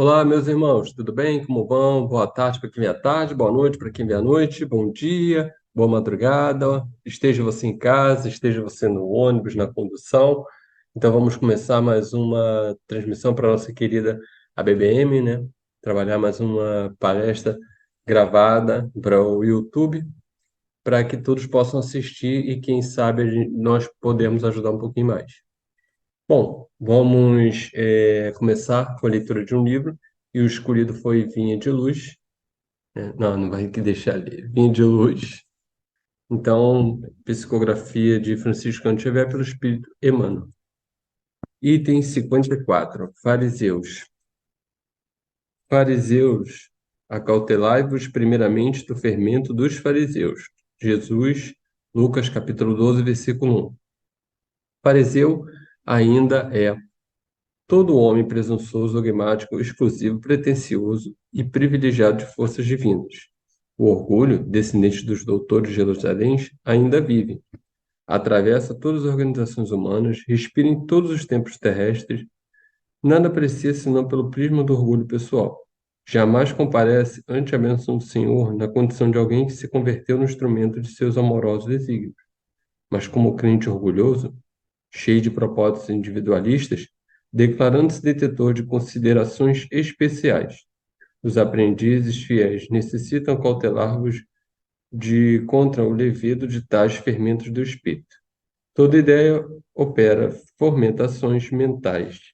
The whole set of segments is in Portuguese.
Olá, meus irmãos, tudo bem? Como vão? Boa tarde para quem vem à tarde, boa noite para quem vem à noite, bom dia, boa madrugada. Esteja você em casa, esteja você no ônibus, na condução. Então, vamos começar mais uma transmissão para a nossa querida ABBM, né? Trabalhar mais uma palestra gravada para o YouTube, para que todos possam assistir e, quem sabe, nós podemos ajudar um pouquinho mais. Bom, vamos começar com a leitura de um livro, e o escolhido foi Vinha de Luz. Não, não vai que deixar ali. Vinha de Luz. Então, psicografia de Francisco Xavier pelo Espírito Emmanuel. Item 54. Fariseus. Fariseus, acautelai-vos primeiramente do fermento dos fariseus. Jesus, Lucas capítulo 12, versículo 1. Fariseu ainda é todo homem presunçoso, dogmático, exclusivo, pretensioso e privilegiado de forças divinas. O orgulho, descendente dos doutores de Jerusalém, ainda vive. Atravessa todas as organizações humanas, respira em todos os tempos terrestres, nada aprecia senão pelo prisma do orgulho pessoal. Jamais comparece ante a bênção do Senhor na condição de alguém que se converteu no instrumento de seus amorosos desígnios. Mas como crente orgulhoso, cheio de propósitos individualistas, declarando-se detetor de considerações especiais. Os aprendizes fiéis necessitam cautelar-vos de contra o levedo de tais fermentos do espírito. Toda ideia opera fomentações mentais.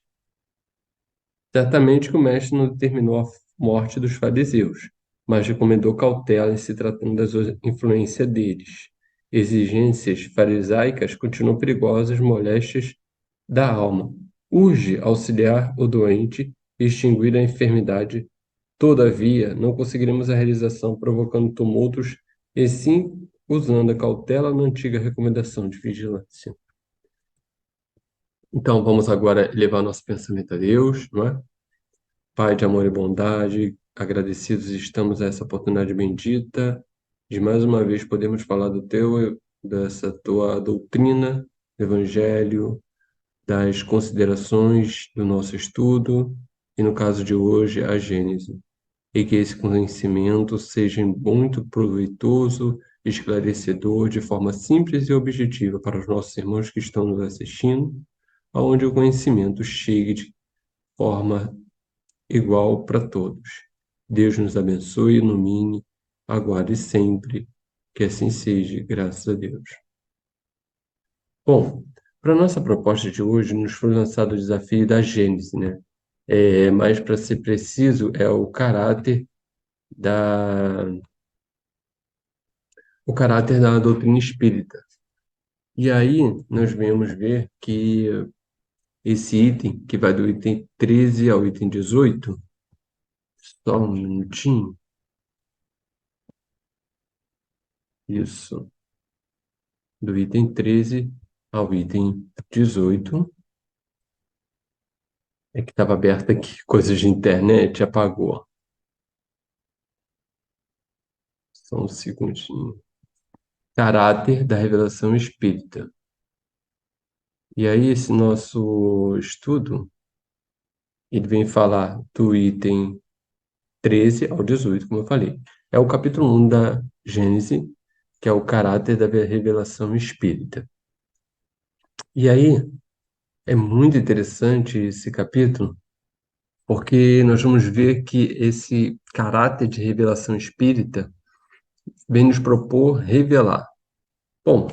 Certamente que o mestre não determinou a morte dos fariseus, mas recomendou cautela em se tratando das influências deles. Exigências farisaicas continuam perigosas, moléstias da alma. Urge auxiliar o doente e extinguir a enfermidade. Todavia, não conseguiremos a realização provocando tumultos, e sim usando a cautela na antiga recomendação de vigilância. Então, vamos agora levar nosso pensamento a Deus, não é? Pai de amor e bondade, agradecidos estamos a essa oportunidade bendita de mais uma vez podermos falar dessa tua doutrina, do Evangelho, das considerações do nosso estudo, e no caso de hoje, a Gênese. E que esse conhecimento seja muito proveitoso, esclarecedor, de forma simples e objetiva para os nossos irmãos que estão nos assistindo, aonde o conhecimento chegue de forma igual para todos. Deus nos abençoe e ilumine, agora e sempre, que assim seja, graças a Deus. Bom, para a nossa proposta de hoje, nos foi lançado o desafio da Gênese, né? Mas, para ser preciso, é da, o caráter da doutrina espírita. E aí, nós vamos ver que esse item, que vai do item 13 ao item 18, só um minutinho, isso, do item 13 ao item 18, é que estava aberto aqui, coisas de internet, apagou. Só um segundinho. Caráter da revelação espírita. E aí, esse nosso estudo, ele vem falar do item 13 ao 18, como eu falei. É o capítulo 1 da Gênese, que é o caráter da revelação espírita. E aí, é muito interessante esse capítulo, porque nós vamos ver que esse caráter de revelação espírita vem nos propor revelar. Bom,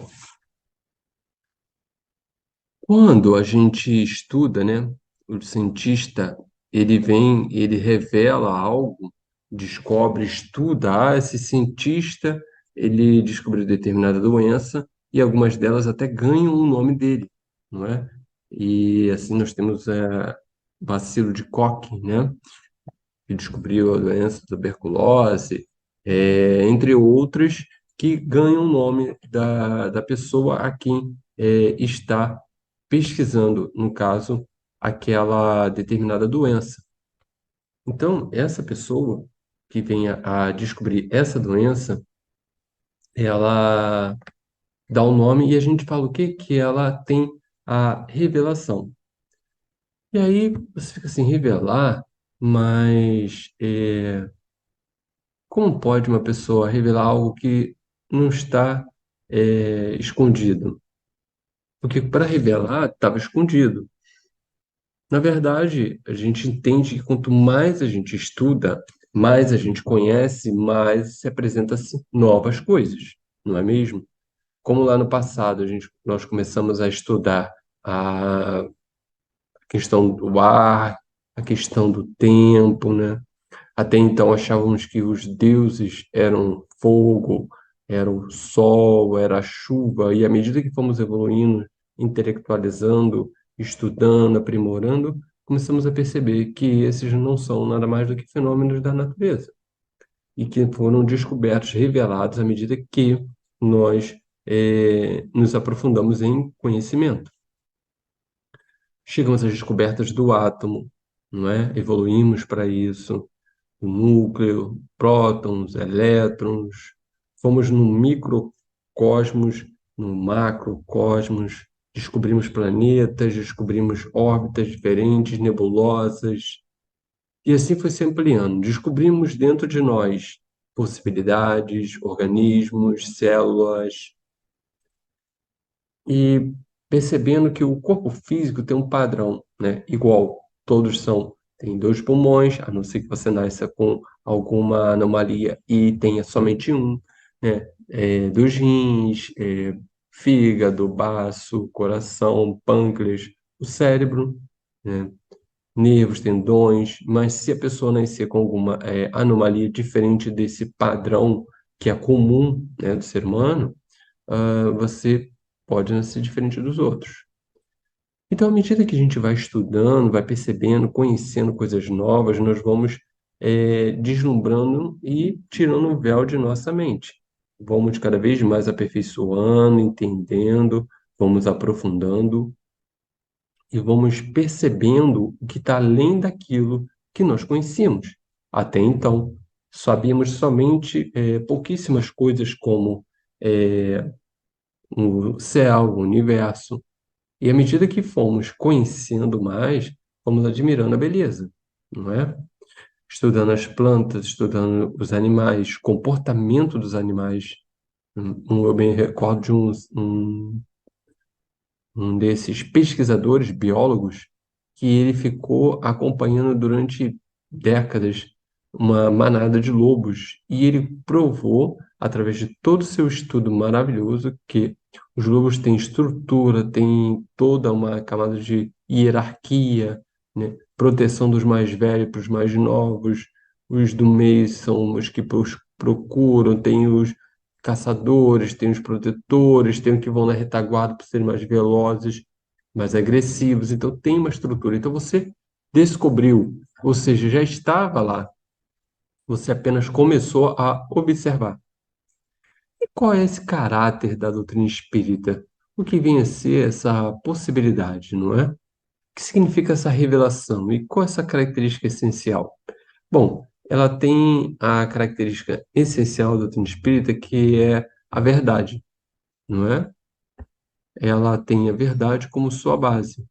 quando a gente estuda, né, o cientista, ele revela algo, descobre, estuda, esse cientista, ele descobriu determinada doença e algumas delas até ganham o nome dele, não é? E assim nós temos Bacilo de Koch, né, que descobriu a doença tuberculose, entre outras que ganham o nome da pessoa a quem está pesquisando, no caso, aquela determinada doença. Então, essa pessoa que venha a descobrir essa doença, ela dá o nome e a gente fala o quê? Que ela tem a revelação. E aí você fica assim, revelar, mas como pode uma pessoa revelar algo que não está escondido? Porque para revelar estava escondido. Na verdade, a gente entende que quanto mais a gente estuda, mais a gente conhece, mais se apresenta-se novas coisas, não é mesmo? Como lá no passado nós começamos a estudar a questão do ar, a questão do tempo, né? Até então achávamos que os deuses eram fogo, era o sol, era a chuva, e à medida que fomos evoluindo, intelectualizando, estudando, aprimorando, começamos a perceber que esses não são nada mais do que fenômenos da natureza e que foram descobertos, revelados à medida que nós nos aprofundamos em conhecimento. Chegamos às descobertas do átomo, não é? Evoluímos para isso, o núcleo, prótons, elétrons. Fomos no microcosmos, no macrocosmos, descobrimos planetas, descobrimos órbitas diferentes, nebulosas, e assim foi se ampliando. Descobrimos dentro de nós possibilidades, organismos, células, e percebendo que o corpo físico tem um padrão, né? Igual, todos são, tem dois pulmões, a não ser que você nasça com alguma anomalia e tenha somente um, né? Dois rins, fígado, baço, coração, pâncreas, o cérebro, né? Nervos, tendões, mas se a pessoa nascer com alguma anomalia diferente desse padrão que é comum, né, do ser humano, você pode nascer diferente dos outros. Então, à medida que a gente vai estudando, vai percebendo, conhecendo coisas novas, nós vamos deslumbrando e tirando o véu de nossa mente. Vamos cada vez mais aperfeiçoando, entendendo, vamos aprofundando e vamos percebendo o que está além daquilo que nós conhecíamos. Até então, sabíamos somente pouquíssimas coisas como o céu, o universo. E à medida que fomos conhecendo mais, fomos admirando a beleza, não é? Estudando as plantas, estudando os animais, comportamento dos animais. Eu bem recordo de um desses pesquisadores, biólogos, que ele ficou acompanhando durante décadas uma manada de lobos e ele provou, através de todo o seu estudo maravilhoso, que os lobos têm estrutura, têm toda uma camada de hierarquia, né? Proteção dos mais velhos para os mais novos, os do meio são os que procuram, tem os caçadores, tem os protetores, tem os que vão na retaguarda para serem mais velozes, mais agressivos. Então tem uma estrutura. Então você descobriu, ou seja, já estava lá. Você apenas começou a observar. E qual é esse caráter da doutrina espírita? O que vem a ser essa possibilidade, não é? O que significa essa revelação? E qual é essa característica essencial? Bom, ela tem a característica essencial da doutrina espírita, que é a verdade, não é? Ela tem a verdade como sua base.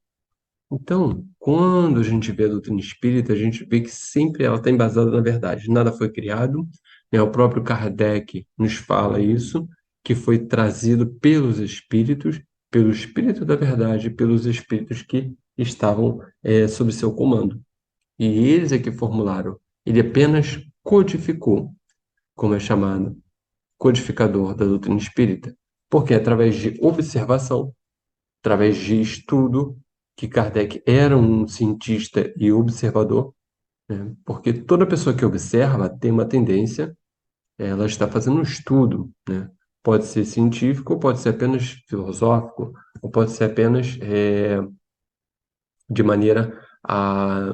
Então, quando a gente vê a doutrina espírita, a gente vê que sempre ela está embasada na verdade. Nada foi criado, né? O próprio Kardec nos fala isso, que foi trazido pelos espíritos, pelo espírito da verdade, pelos espíritos que estavam sob seu comando. E eles é que formularam. Ele apenas codificou, como é chamado, codificador da doutrina espírita, porque é através de observação, através de estudo, que Kardec era um cientista e observador, né? Porque toda pessoa que observa tem uma tendência, ela está fazendo um estudo, né? Pode ser científico, pode ser apenas filosófico, ou pode ser apenas de maneira a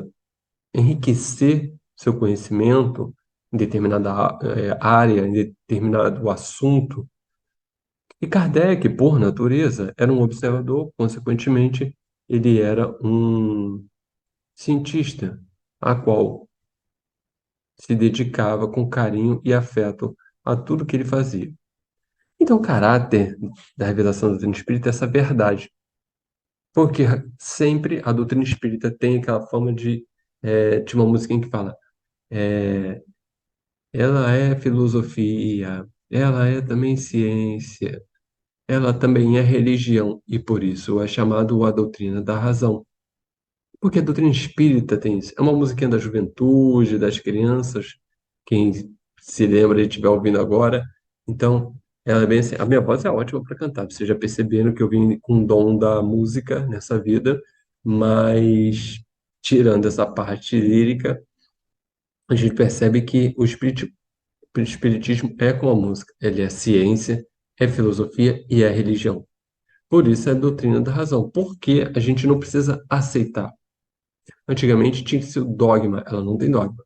enriquecer seu conhecimento em determinada área, em determinado assunto. E Kardec, por natureza, era um observador, consequentemente, ele era um cientista, a qual se dedicava com carinho e afeto a tudo que ele fazia. Então, o caráter da revelação da doutrina espírita é essa verdade, porque sempre a doutrina espírita tem aquela forma de Tinha uma musiquinha que fala, é, ela é filosofia, ela é também ciência, ela também é religião, e por isso é chamado a doutrina da razão. Porque a doutrina espírita tem isso. É uma musiquinha da juventude, das crianças, quem se lembra e estiver ouvindo agora. Então, ela é bem assim. A minha voz é ótima para cantar, vocês já perceberam que eu vim com o dom da música nessa vida, mas tirando essa parte lírica, a gente percebe que o espiritismo é como a música. Ele é ciência, é filosofia e é religião. Por isso é a doutrina da razão. Porque a gente não precisa aceitar. Antigamente tinha que ser o dogma, ela não tem dogma.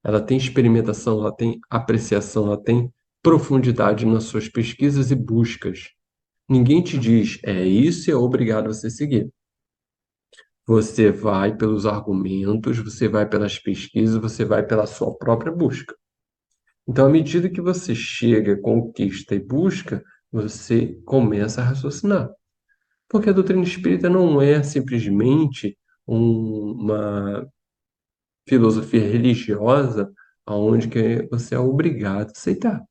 Ela tem experimentação, ela tem apreciação, ela tem profundidade nas suas pesquisas e buscas. Ninguém te diz, é isso e é obrigado a você seguir. Você vai pelos argumentos, você vai pelas pesquisas, você vai pela sua própria busca. Então, à medida que você chega, conquista e busca, você começa a raciocinar. Porque a doutrina espírita não é simplesmente uma filosofia religiosa aonde que você é obrigado a aceitar.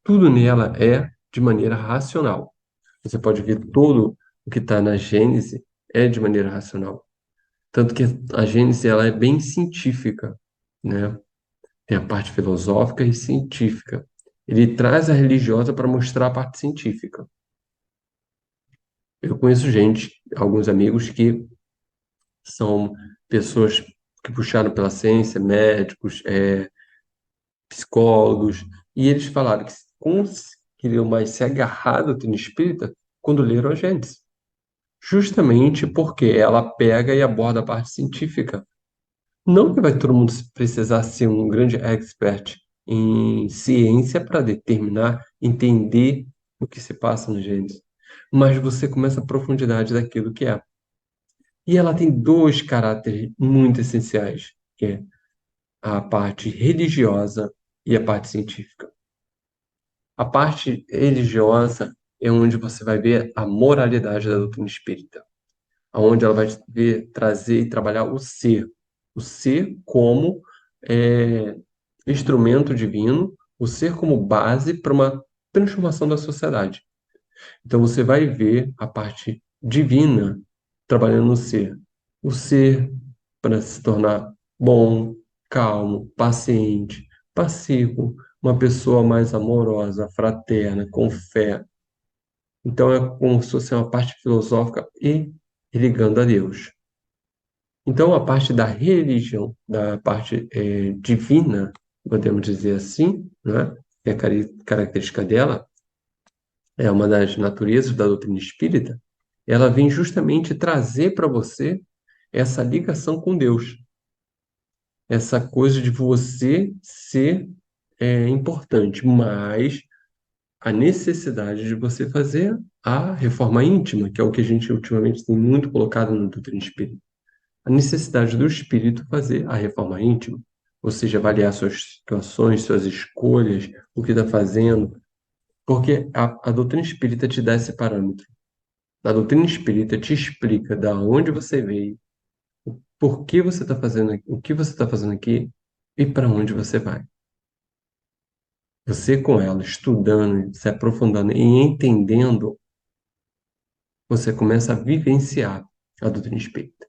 Tudo nela é de maneira racional. Você pode ver tudo o que está na Gênese é de maneira racional. Tanto que a Gênese ela é bem científica, né? Tem a parte filosófica e científica. Ele traz a religiosa para mostrar a parte científica. Eu conheço gente, alguns amigos que são pessoas que puxaram pela ciência, médicos, psicólogos, e eles falaram que conseguiriam mais se agarrar à doutrina espírita quando leram a Gênesis. Justamente porque ela pega e aborda a parte científica. Não que vai todo mundo precisar ser um grande expert em ciência para determinar, entender o que se passa no Gênesis, mas você começa a profundidade daquilo que é. E ela tem dois caráteres muito essenciais, que é a parte religiosa e a parte científica. A parte religiosa é onde você vai ver a moralidade da doutrina espírita, onde ela vai ver, trazer e trabalhar o ser como é, instrumento divino, o ser como base para uma transformação da sociedade. Então você vai ver a parte divina trabalhando no ser, o ser para se tornar bom, calmo, paciente, passivo, uma pessoa mais amorosa, fraterna, com fé. Então é como se fosse uma parte filosófica e ligando a Deus. Então a parte da religião, da parte divina, podemos dizer assim, né? Que é a característica dela, é uma das naturezas da doutrina espírita, ela vem justamente trazer para você essa ligação com Deus, essa coisa de você ser importante, mas a necessidade de você fazer a reforma íntima, que é o que a gente ultimamente tem muito colocado no doutrina espírita. A necessidade do espírito fazer a reforma íntima, ou seja, avaliar suas situações, suas escolhas, o que está fazendo, porque a doutrina espírita te dá esse parâmetro. A doutrina espírita te explica da onde você veio, por que você está fazendo aqui, o que você está fazendo aqui e para onde você vai. Você com ela, estudando, se aprofundando e entendendo, você começa a vivenciar a doutrina espírita.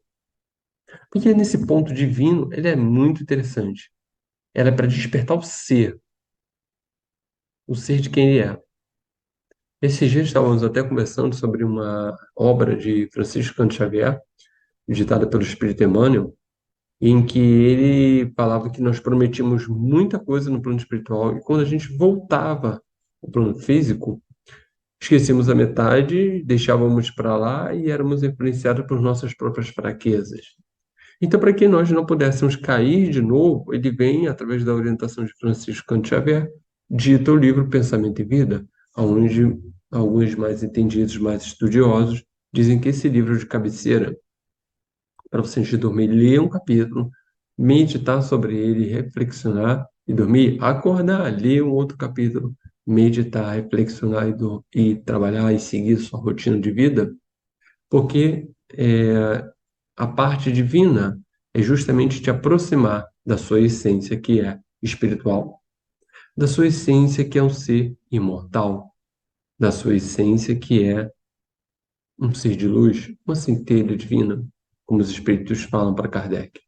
Porque nesse ponto divino, ele é muito interessante. Ela é para despertar o ser de quem ele é. Esses dias estávamos até conversando sobre uma obra de Francisco Canto Xavier, ditada pelo Espírito Emmanuel, em que ele falava que nós prometíamos muita coisa no plano espiritual e quando a gente voltava ao plano físico, esquecíamos a metade, deixávamos para lá e éramos influenciados por nossas próprias fraquezas. Então, para que nós não pudéssemos cair de novo, ele vem, através da orientação de Francisco Canto Xavier, dita o livro Pensamento e Vida, onde alguns mais entendidos, mais estudiosos, dizem que esse livro de cabeceira para você antes de dormir, ler um capítulo, meditar sobre ele, reflexionar e dormir, acordar, ler um outro capítulo, meditar, reflexionar e trabalhar e seguir sua rotina de vida, porque a parte divina é justamente te aproximar da sua essência que é espiritual, da sua essência que é um ser imortal, da sua essência que é um ser de luz, uma centelha divina, como os espíritos falam para Kardec.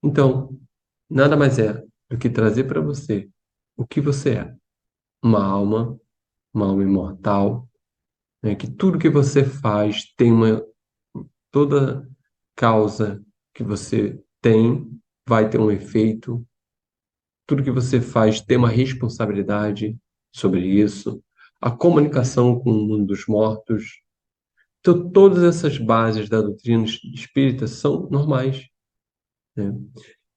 Então, nada mais é do que trazer para você o que você é, uma alma imortal, né, que tudo que você faz tem toda causa que você tem vai ter um efeito, tudo que você faz tem uma responsabilidade sobre isso, a comunicação com o mundo dos mortos. Então, todas essas bases da doutrina espírita são normais, né?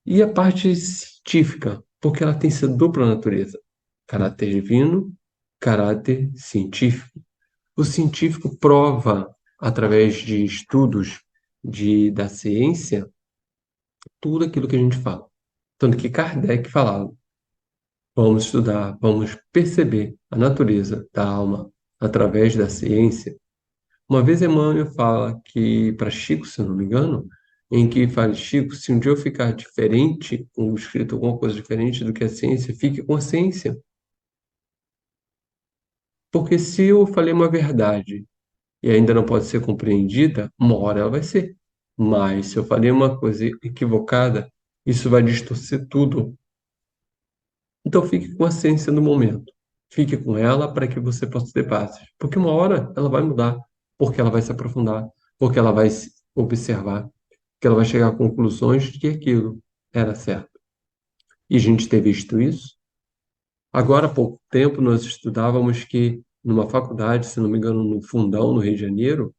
E a parte científica, porque ela tem essa dupla natureza, caráter divino, caráter científico. O científico prova, através de estudos da ciência, tudo aquilo que a gente fala. Tanto que Kardec falava, vamos estudar, vamos perceber a natureza da alma através da ciência. Uma vez Emmanuel fala que, para Chico, se eu não me engano, em que fala, Chico, se um dia eu ficar diferente, ou escrito alguma coisa diferente do que a ciência, fique com a ciência. Porque se eu falei uma verdade e ainda não pode ser compreendida, uma hora ela vai ser. Mas se eu falei uma coisa equivocada, isso vai distorcer tudo. Então fique com a ciência no momento. Fique com ela para que você possa ter bases. Porque uma hora ela vai mudar, porque ela vai se aprofundar, porque ela vai se observar, que ela vai chegar a conclusões de que aquilo era certo. E a gente ter visto isso. Agora, há pouco tempo, nós estudávamos que numa faculdade, se não me engano, no Fundão, no Rio de Janeiro,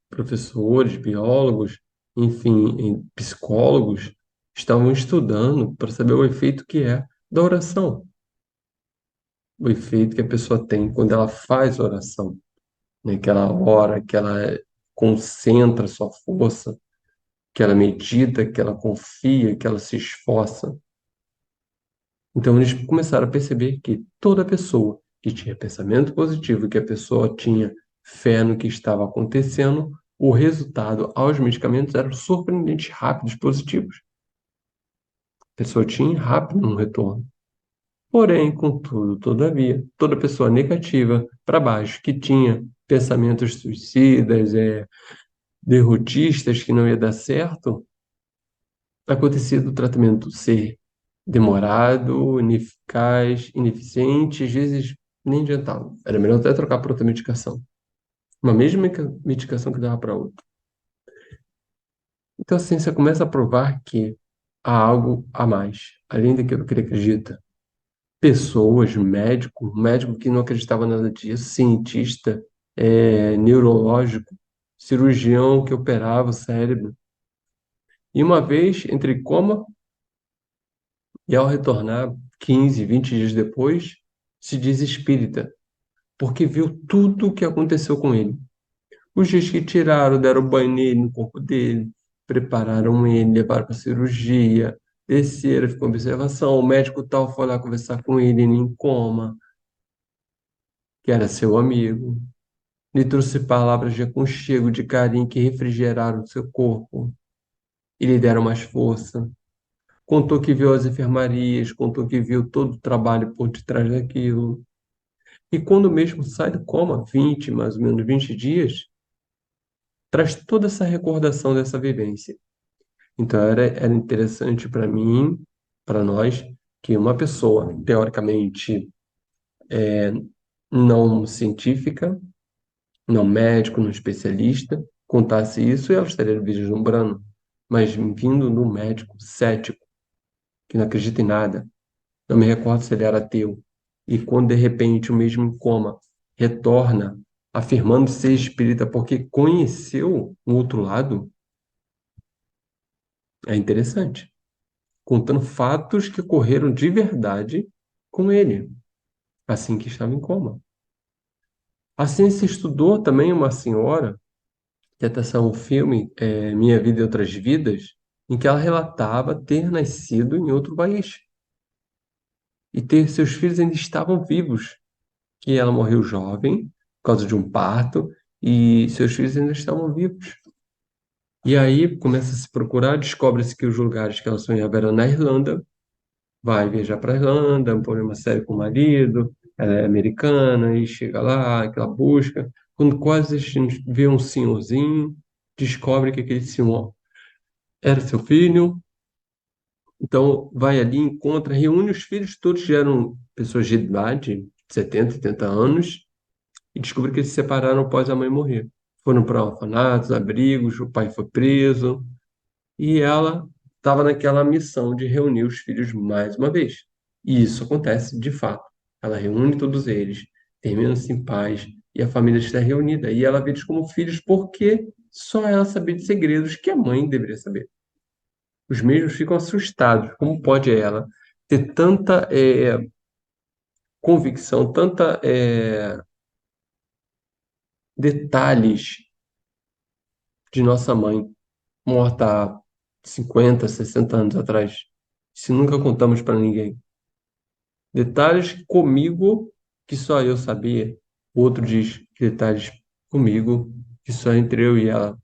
professores, biólogos, enfim, psicólogos, estavam estudando para saber o efeito que é da oração, o efeito que a pessoa tem quando ela faz oração, né? Que ela ora, que ela concentra sua força, que ela medita, que ela confia, que ela se esforça. Então eles começaram a perceber que toda pessoa que tinha pensamento positivo, que a pessoa tinha fé no que estava acontecendo, o resultado aos medicamentos eram surpreendentes rápidos, positivos. A pessoa tinha rápido um retorno. Porém, contudo, todavia, toda pessoa negativa para baixo, que tinha pensamentos suicidas, derrotistas, que não ia dar certo, acontecia do tratamento ser demorado, ineficaz, ineficiente, às vezes nem adiantava. Era melhor até trocar por outra medicação. Uma mesma medicação que dava para outra. Então a ciência começa a provar que há algo a mais, além daquilo que ele acredita. Pessoas, médico que não acreditava nada disso, cientista, neurológico, cirurgião que operava o cérebro. E uma vez, entre coma e ao retornar 15, 20 dias depois, se diz espírita, porque viu tudo o que aconteceu com ele. Os dias que tiraram, deram banho nele, no corpo dele, prepararam ele, levaram para cirurgia, desceram, ficou em observação. O médico tal foi lá conversar com ele, em coma, que era seu amigo. Lhe trouxe palavras de aconchego, de carinho que refrigeraram seu corpo e lhe deram mais força. Contou que viu as enfermarias, contou que viu todo o trabalho por detrás daquilo. E quando mesmo sai do coma, 20, mais ou menos 20 dias, traz toda essa recordação dessa vivência. Então era interessante para mim, para nós, que uma pessoa, teoricamente, não científica, não médico, não especialista, contasse isso e ela estaria vislumbrando. Mas vindo de um médico cético, que não acredita em nada, não me recordo se ele era ateu, e quando de repente o mesmo em coma retorna afirmando ser espírita porque conheceu o outro lado, é interessante. Contando fatos que ocorreram de verdade com ele, assim que estava em coma. A ciência estudou também uma senhora, que até saiu um filme, Minha Vida e Outras Vidas, em que ela relatava ter nascido em outro país e ter seus filhos ainda estavam vivos, que ela morreu jovem por causa de um parto e seus filhos ainda estavam vivos. E aí começa a se procurar, descobre-se que os lugares que ela sonhava eram na Irlanda, vai viajar para a Irlanda, põe uma série com o marido, ela é americana, e chega lá, aquela busca. Quando quase vê um senhorzinho, descobre que aquele senhor era seu filho, então vai ali, encontra, reúne os filhos, todos já eram pessoas de idade, 70, 80 anos, e descobre que eles se separaram após a mãe morrer. Foram para orfanatos, abrigos, o pai foi preso, e ela estava naquela missão de reunir os filhos mais uma vez. E isso acontece de fato. Ela reúne todos eles, termina-se em paz, e a família está reunida. E ela vê eles como filhos porque só ela sabia de segredos que a mãe deveria saber. Os mesmos ficam assustados. Como pode ela ter tanta convicção, tanta detalhes de nossa mãe morta há 50, 60 anos atrás, se nunca contamos para ninguém? Detalhes comigo que só eu sabia. O outro diz que detalhes comigo que só entre eu e ela.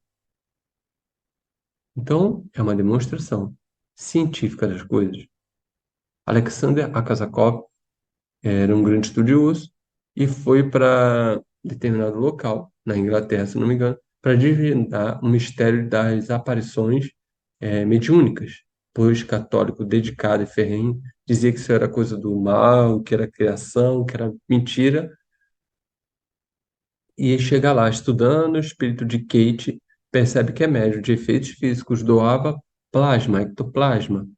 Então, é uma demonstração científica das coisas. Alexander Akasakov era um grande estudioso e foi para determinado local, na Inglaterra, se não me engano, para desvendar o mistério das aparições mediúnicas, pois católico dedicado e ferrenho dizia que isso era coisa do mal, que era criação, que era mentira, e chega lá estudando, o espírito de Kate percebe que é médium de efeitos físicos, doava plasma, ectoplasma,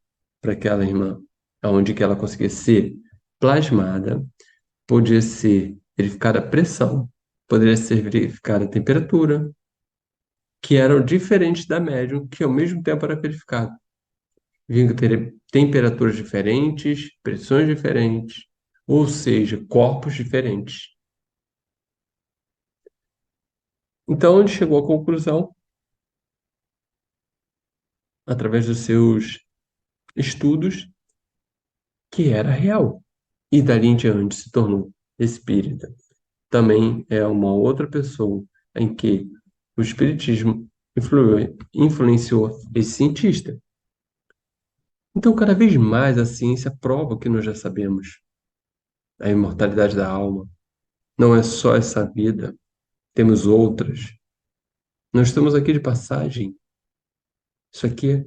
para aquela irmã, aonde que ela conseguia ser plasmada. Podia ser verificada a pressão, poderia ser verificada a temperatura, que eram diferentes da médium, que ao mesmo tempo era verificado. Vinha ter temperaturas diferentes, pressões diferentes, ou seja, corpos diferentes. Então ele chegou à conclusão, através dos seus estudos, que era real. E dali em diante se tornou espírita. Também é uma outra pessoa em que o espiritismo influenciou esse cientista. Então, cada vez mais a ciência prova o que nós já sabemos. A imortalidade da alma não é só essa vida, temos outras. Nós estamos aqui de passagem. Isso aqui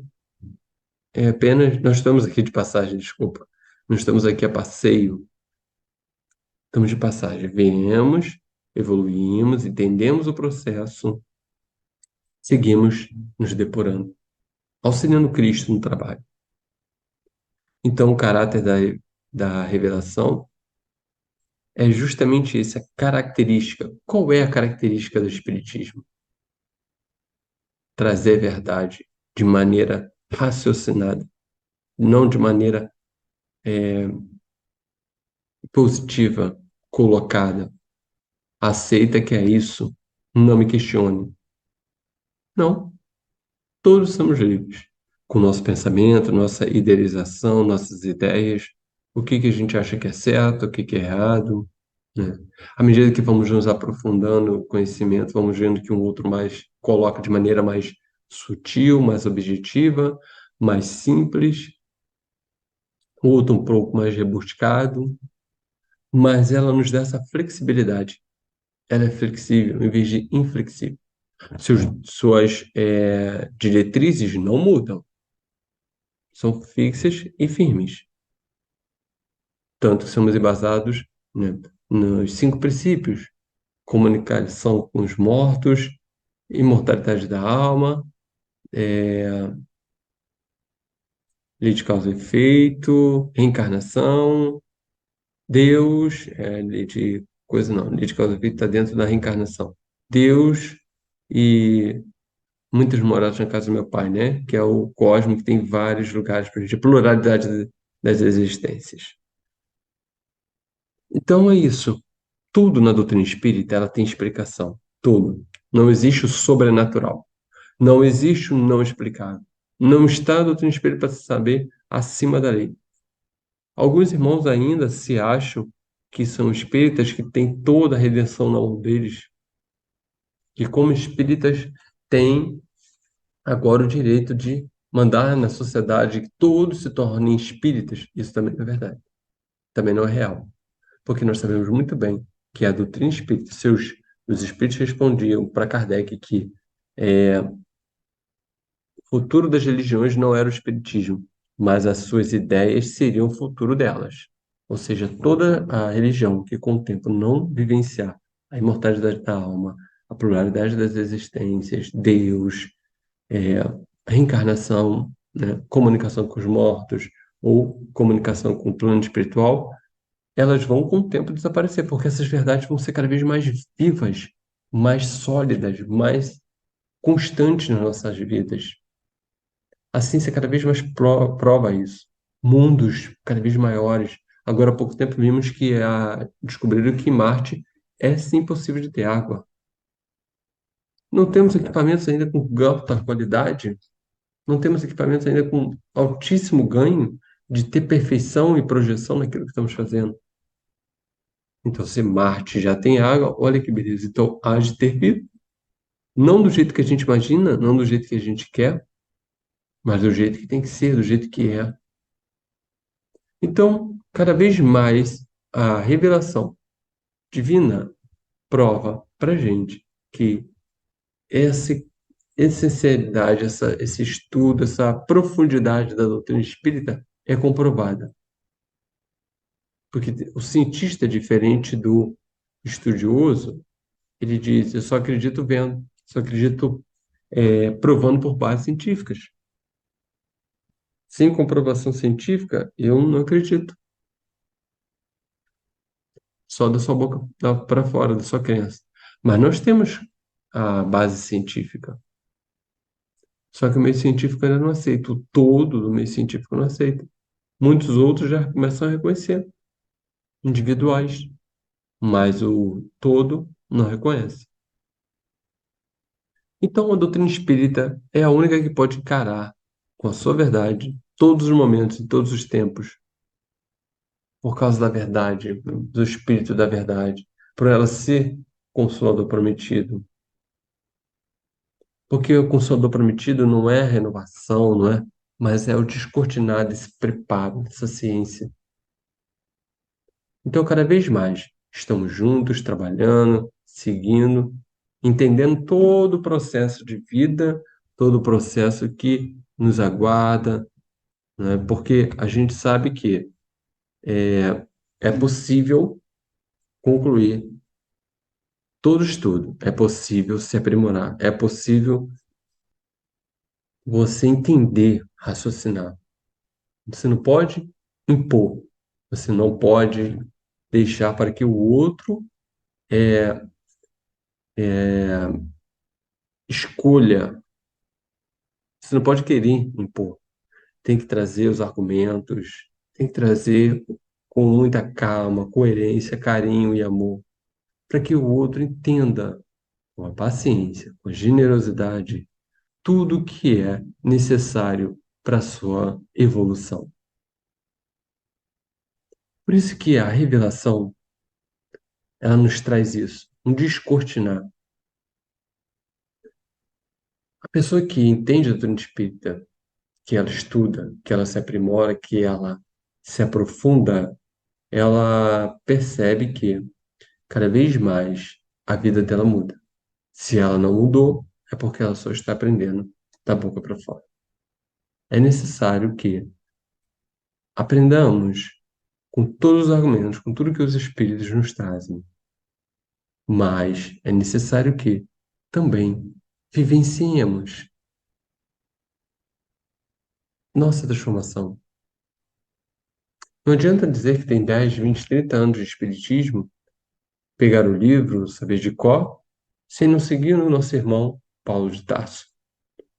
é apenas. Nós estamos aqui de passagem, desculpa. Não estamos aqui a passeio. Estamos de passagem. Viemos, evoluímos, entendemos o processo, seguimos nos depurando, auxiliando Cristo no trabalho. Então, o caráter da revelação é justamente essa característica. Qual é a característica do Espiritismo? Trazer verdade de maneira raciocinada, não de maneira positiva, colocada. Aceita que é isso, não me questione. Não, todos somos livres. Com o nosso pensamento, nossa idealização, nossas ideias, o que que a gente acha que é certo, o que que é errado, né? À medida que vamos nos aprofundando no conhecimento, vamos vendo que um outro mais coloca de maneira mais sutil, mais objetiva, mais simples, o outro um pouco mais rebuscado, mas ela nos dá essa flexibilidade. Ela é flexível em vez de inflexível. Suas diretrizes não mudam, são fixas e firmes. Tanto que somos embasados, né, nos 5 princípios: comunicação com os mortos, imortalidade da alma, lei de causa e efeito, reencarnação, Deus, lei de coisa não, lei de causa e efeito está dentro da reencarnação. Deus e muitas moradas na casa do meu pai, né? Que é o cosmo que tem vários lugares para a gente, a pluralidade das existências. Então é isso. Tudo na doutrina espírita ela tem explicação. Tudo. Não existe o sobrenatural. Não existe o não explicado. Não está a doutrina espírita para se saber acima da lei. Alguns irmãos ainda se acham que são espíritas que têm toda a redenção na mão deles, que como espíritas têm agora o direito de mandar na sociedade que todos se tornem espíritas. Isso também não é verdade. Também não é real. Porque nós sabemos muito bem que a doutrina espírita, os espíritos respondiam para Kardec que o futuro das religiões não era o espiritismo, mas as suas ideias seriam o futuro delas. Ou seja, toda a religião que com o tempo não vivenciar a imortalidade da alma, a pluralidade das existências, Deus, a reencarnação, né, comunicação com os mortos ou comunicação com o plano espiritual, elas vão com o tempo desaparecer, porque essas verdades vão ser cada vez mais vivas, mais sólidas, mais constantes nas nossas vidas. A ciência cada vez mais prova isso. Mundos cada vez maiores. Agora, há pouco tempo, vimos que descobriram que em Marte é sim possível de ter água. Não temos equipamentos ainda com alta qualidade, não temos equipamentos ainda com altíssimo ganho de ter perfeição e projeção naquilo que estamos fazendo. Então, se Marte já tem água, olha que beleza. Então, há de ter vida. Não do jeito que a gente imagina, não do jeito que a gente quer, mas do jeito que tem que ser, do jeito que é. Então, cada vez mais a revelação divina prova para gente que essa sinceridade, esse estudo, essa profundidade da doutrina espírita é comprovada. Porque o cientista é diferente do estudioso, ele diz: eu só acredito vendo, só acredito provando por bases científicas. Sem comprovação científica, eu não acredito. Só da sua boca para fora, da sua crença. Mas nós temos a base científica. Só que o meio científico ainda não aceita. O todo do meio científico não aceita. Muitos outros já começam a reconhecer, individuais. Mas o todo não reconhece. Então, a doutrina espírita é a única que pode encarar com a sua verdade todos os momentos e todos os tempos, por causa da verdade, do espírito da verdade, por ela ser consolador prometido. Porque o Consolador Prometido não é renovação, não é? Mas é o descortinar desse preparo, dessa ciência. Então, cada vez mais, estamos juntos, trabalhando, seguindo, entendendo todo o processo de vida, todo o processo que nos aguarda, né? Porque a gente sabe que é possível concluir todo estudo, é possível se aprimorar, é possível você entender, raciocinar. Você não pode impor, você não pode deixar para que o outro escolha. Você não pode querer impor. Tem que trazer os argumentos, tem que trazer com muita calma, coerência, carinho e amor, para que o outro entenda com a paciência, com a generosidade, tudo o que é necessário para a sua evolução. Por isso que a revelação, ela nos traz isso, um descortinar. A pessoa que entende a doutrina espírita, que ela estuda, que ela se aprimora, que ela se aprofunda, ela percebe que cada vez mais a vida dela muda. Se ela não mudou, é porque ela só está aprendendo da boca para fora. É necessário que aprendamos com todos os argumentos, com tudo que os espíritos nos trazem, mas é necessário que também vivenciemos nossa transformação. Não adianta dizer que tem 10, 20, 30 anos de espiritismo, pegar o livro, saber de cor, sem não seguir o nosso irmão Paulo de Tarso,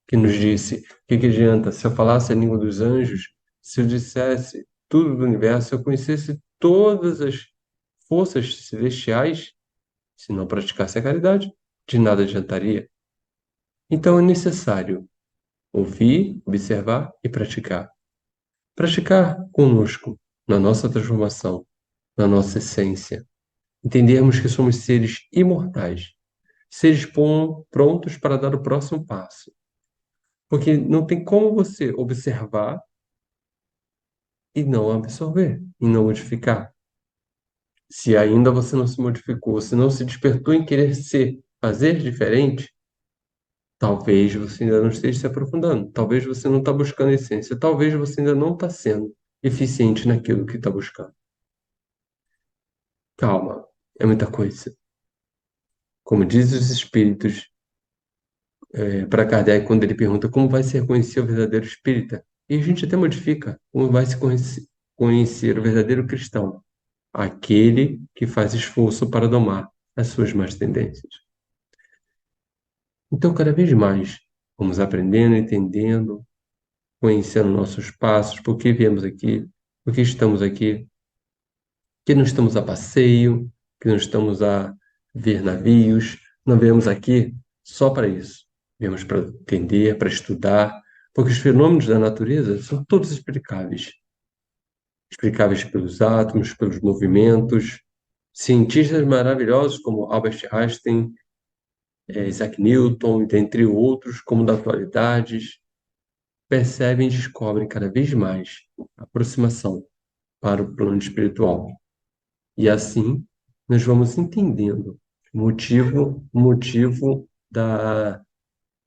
que nos disse: o que adianta se eu falasse a língua dos anjos, se eu dissesse tudo do universo, se eu conhecesse todas as forças celestiais, se não praticasse a caridade, de nada adiantaria. Então é necessário ouvir, observar e praticar. Praticar conosco, na nossa transformação, na nossa essência. Entendermos que somos seres imortais, seres prontos para dar o próximo passo. Porque não tem como você observar e não absorver, e não modificar. Se ainda você não se modificou, se não se despertou em querer ser, fazer diferente, talvez você ainda não esteja se aprofundando, talvez você não está buscando a essência, talvez você ainda não está sendo eficiente naquilo que está buscando. Calma, é muita coisa. Como diz os espíritos, para Kardec, quando ele pergunta como vai se reconhecer o verdadeiro espírita, e a gente até modifica, como vai se conhecer o verdadeiro cristão, aquele que faz esforço para domar as suas más tendências. Então, cada vez mais, vamos aprendendo, entendendo, conhecendo nossos passos, por que viemos aqui, por que estamos aqui, que não estamos a passeio, que não estamos a ver navios, não viemos aqui só para isso. Viemos para entender, para estudar, porque os fenômenos da natureza são todos explicáveis. Explicáveis pelos átomos, pelos movimentos. Cientistas maravilhosos como Albert Einstein, Isaac Newton, dentre outros, como da atualidade, percebem e descobrem cada vez mais a aproximação para o plano espiritual. E assim nós vamos entendendo o motivo da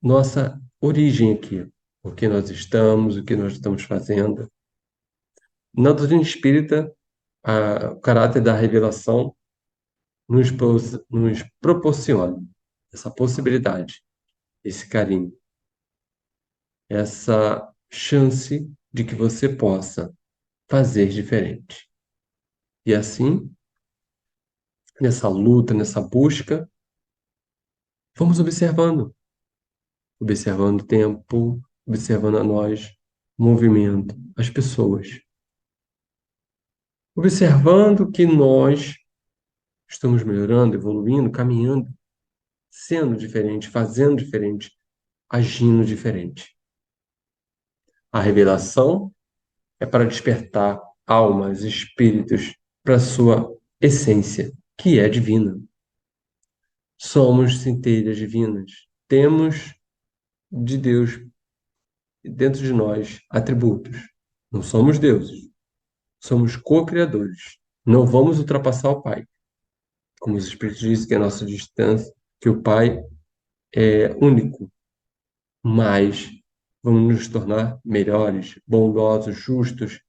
nossa origem aqui, o que nós estamos, o que nós estamos fazendo. Na doutrina espírita, o caráter da revelação nos proporciona essa possibilidade, esse carinho, essa chance de que você possa fazer diferente. E assim, nessa luta, nessa busca, vamos observando o tempo, observando a nós, o movimento, as pessoas. Observando que nós estamos melhorando, evoluindo, caminhando, sendo diferente, fazendo diferente, agindo diferente. A revelação é para despertar almas, espíritos para sua essência, que é divina. Somos centelhas divinas. Temos de Deus dentro de nós atributos. Não somos deuses, somos co-criadores. Não vamos ultrapassar o Pai. Como os Espíritos dizem que a nossa distância, que o Pai é único, mas vamos nos tornar melhores, bondosos, justos,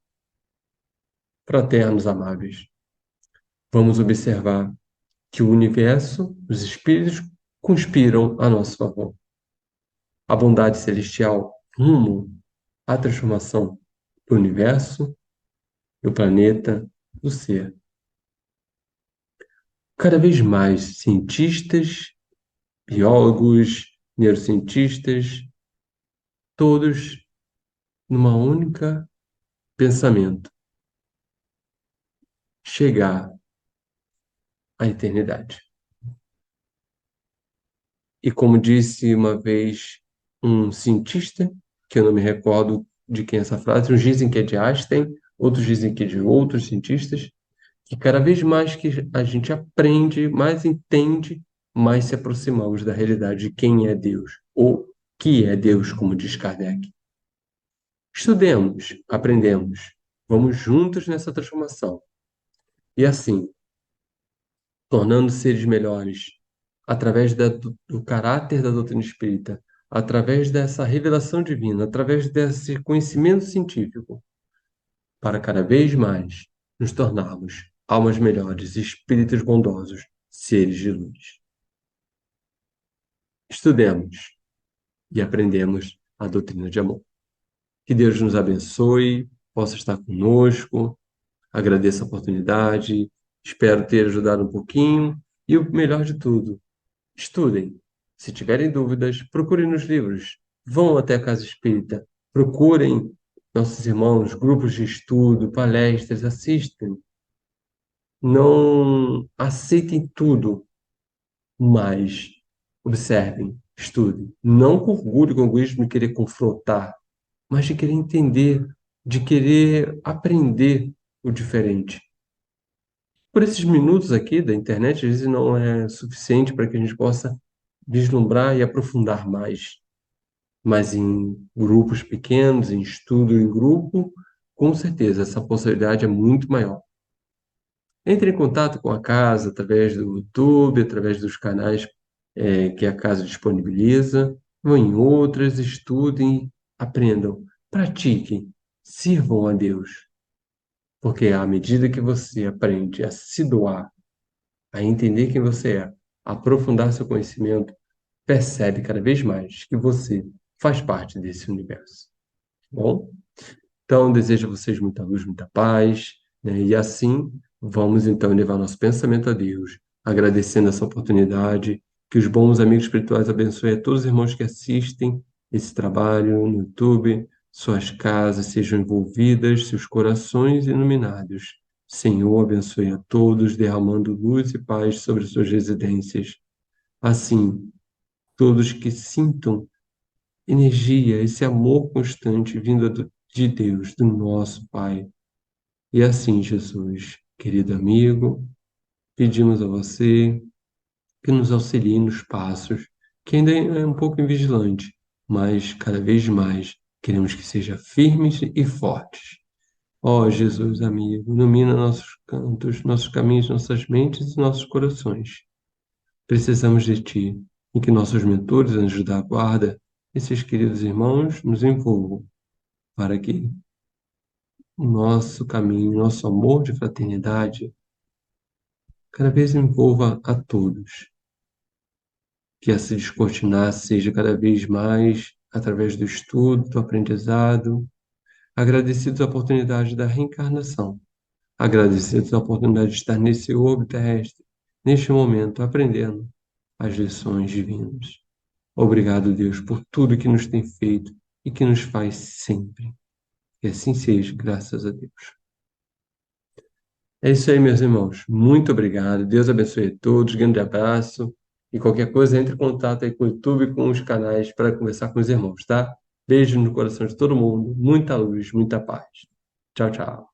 fraternos, amáveis. Vamos observar que o universo, os espíritos conspiram a nosso favor. A bondade celestial rumo à transformação do universo, do planeta, do ser. Cada vez mais cientistas, biólogos, neurocientistas, todos numa única pensamento: chegar à eternidade. E como disse uma vez um cientista, que eu não me recordo de quem é essa frase, uns dizem que é de Einstein, outros dizem que é de outros cientistas, que cada vez mais que a gente aprende, mais entende, mais se aproximamos da realidade de quem é Deus, ou que é Deus, como diz Kardec. Estudemos, aprendemos, vamos juntos nessa transformação. E assim, tornando seres melhores, através do caráter da doutrina espírita, através dessa revelação divina, através desse conhecimento científico, para cada vez mais nos tornarmos almas melhores, espíritos bondosos, seres de luz. Estudemos e aprendemos a doutrina de amor. Que Deus nos abençoe, possa estar conosco. Agradeço a oportunidade, espero ter ajudado um pouquinho e o melhor de tudo, estudem. Se tiverem dúvidas, procurem nos livros, vão até a Casa Espírita, procurem nossos irmãos, grupos de estudo, palestras, assistem. Não aceitem tudo, mas observem, estudem. Não com orgulho, com egoísmo de querer confrontar, mas de querer entender, de querer aprender o diferente. Por esses minutos aqui da internet, às vezes não é suficiente para que a gente possa vislumbrar e aprofundar mais. mas em grupos pequenos, em estudo em grupo, com certeza essa possibilidade é muito maior. Entre em contato com a casa através do YouTube, através dos canais que a casa disponibiliza, ou em outras, estudem, aprendam, pratiquem, sirvam a Deus, porque à medida que você aprende a se doar, a entender quem você é, a aprofundar seu conhecimento, percebe cada vez mais que você faz parte desse universo. Tá bom? Então, desejo a vocês muita luz, muita paz, né? E assim, vamos então levar nosso pensamento a Deus, agradecendo essa oportunidade, que os bons amigos espirituais abençoem a todos os irmãos que assistem esse trabalho no YouTube, suas casas sejam envolvidas, seus corações iluminados. Senhor, abençoe a todos, derramando luz e paz sobre suas residências. Assim, todos que sintam energia, esse amor constante vindo de Deus, do nosso Pai. E assim, Jesus, querido amigo, pedimos a você que nos auxilie nos passos, que ainda é um pouco invigilante, mas cada vez mais queremos que seja firmes e fortes. Ó Jesus, amigo, ilumina nossos cantos, nossos caminhos, nossas mentes e nossos corações. Precisamos de Ti, e que nossos mentores, anjos da guarda, esses queridos irmãos, nos envolvam, para que o nosso caminho, nosso amor de fraternidade, cada vez envolva a todos. Que essa descortinar seja cada vez mais através do estudo, do aprendizado, agradecidos a oportunidade da reencarnação, agradecidos a oportunidade de estar nesse orbe terrestre, neste momento, aprendendo as lições divinas. Obrigado, Deus, por tudo que nos tem feito e que nos faz sempre. Que assim seja, graças a Deus. É isso aí, meus irmãos. Muito obrigado. Deus abençoe a todos. Grande abraço. E qualquer coisa, entre em contato aí com o YouTube e com os canais para conversar com os irmãos, tá? Beijo no coração de todo mundo. Muita luz, muita paz. Tchau, tchau.